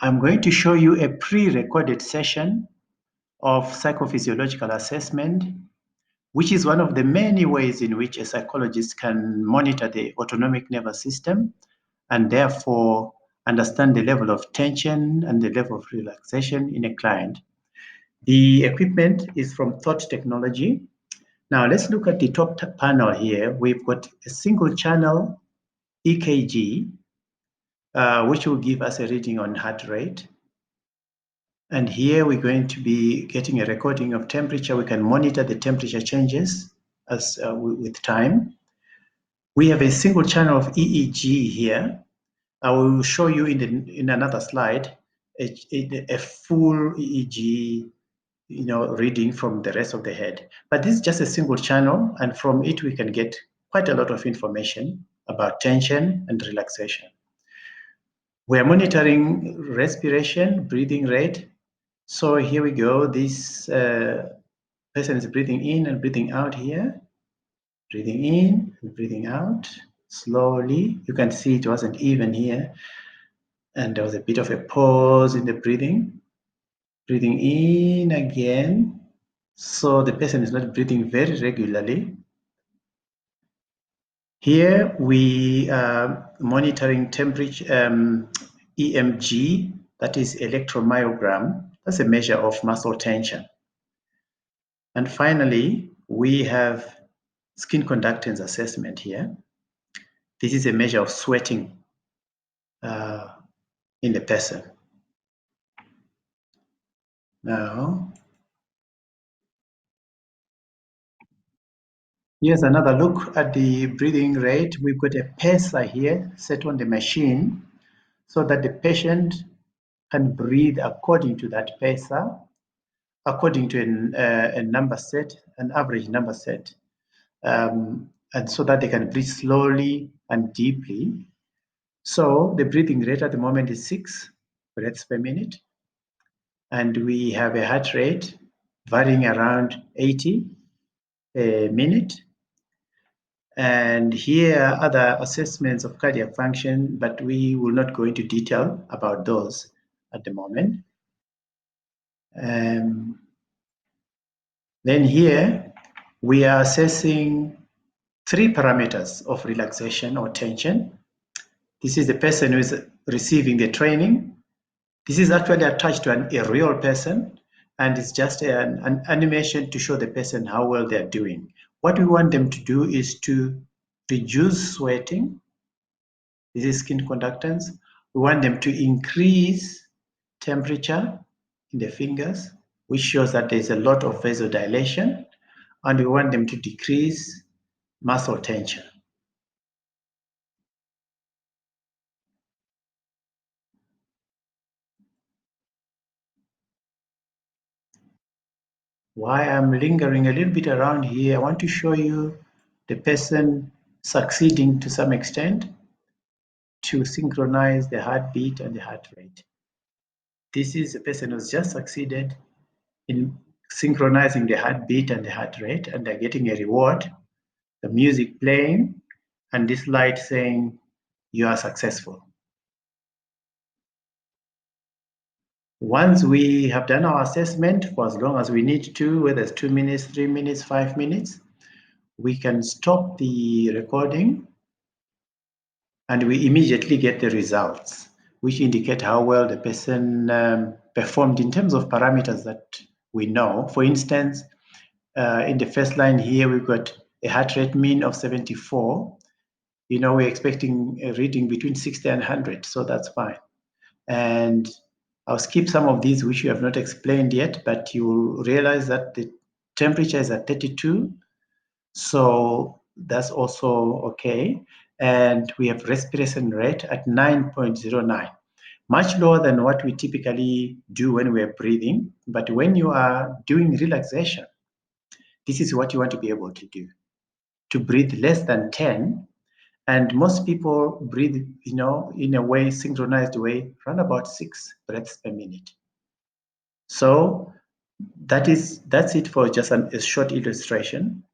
I'm going to show you a pre-recorded session of psychophysiological assessment, which is one of the many ways in which a psychologist can monitor the autonomic nervous system and therefore understand the level of tension and the level of relaxation in a client. The equipment is from Thought Technology. Now let's look at the top panel here. We've got a single channel EKG, which will give us a reading on heart rate. And here we're going to be getting a recording of temperature. We can monitor the temperature changes as with time. We have a single channel of EEG here. I will show you in another slide a full EEG reading from the rest of the head. But this is just a single channel, and from it we can get quite a lot of information about tension and relaxation. We are monitoring respiration, breathing rate. So here we go. This person is breathing in and breathing out here. Breathing in and breathing out slowly. You can see it wasn't even here. And there was a bit of a pause in the breathing. Breathing in again. So the person is not breathing very regularly. Here we are monitoring temperature, EMG, that is electromyogram. That's a measure of muscle tension. And finally, we have skin conductance assessment here. This is a measure of sweating in the person. Now, here's another look at the breathing rate. We've got a pacer here set on the machine so that the patient can breathe according to that pacer, according to a number set, an average number set, and so that they can breathe slowly and deeply. So the breathing rate at the moment is 6 breaths per minute. And we have a heart rate varying around 80 a minute. And here are other assessments of cardiac function, but we will not go into detail about those at the moment. Then here we are assessing 3 parameters of relaxation or tension. This is the person who is receiving the training. This is actually attached to a real person, and it's just an animation to show the person how well they're doing. What we want them to do is to reduce sweating. This is skin conductance. We want them to increase temperature in the fingers, which shows that there's a lot of vasodilation, and we want them to decrease muscle tension. Why I'm lingering a little bit around here, I want to show you the person succeeding to some extent to synchronize the heartbeat and the heart rate. This is a person who's just succeeded in synchronizing the heartbeat and the heart rate, and they're getting a reward, the music playing, and this light saying you are successful. Once we have done our assessment for as long as we need to, whether it's 2 minutes, 3 minutes, 5 minutes, we can stop the recording and we immediately get the results, which indicate how well the person performed in terms of parameters that we know. For instance, in the first line here, we've got a heart rate mean of 74. We're expecting a reading between 60 and 100, so that's fine. And I'll skip some of these which you have not explained yet, but you will realize that the temperature is at 32, so that's also okay. And we have respiration rate at 9.09, much lower than what we typically do when we're breathing. But when you are doing relaxation, this is what you want to be able to do, to breathe less than 10. And most people breathe, in a way, synchronized way, around about 6 breaths per minute. So that's it for just a short illustration.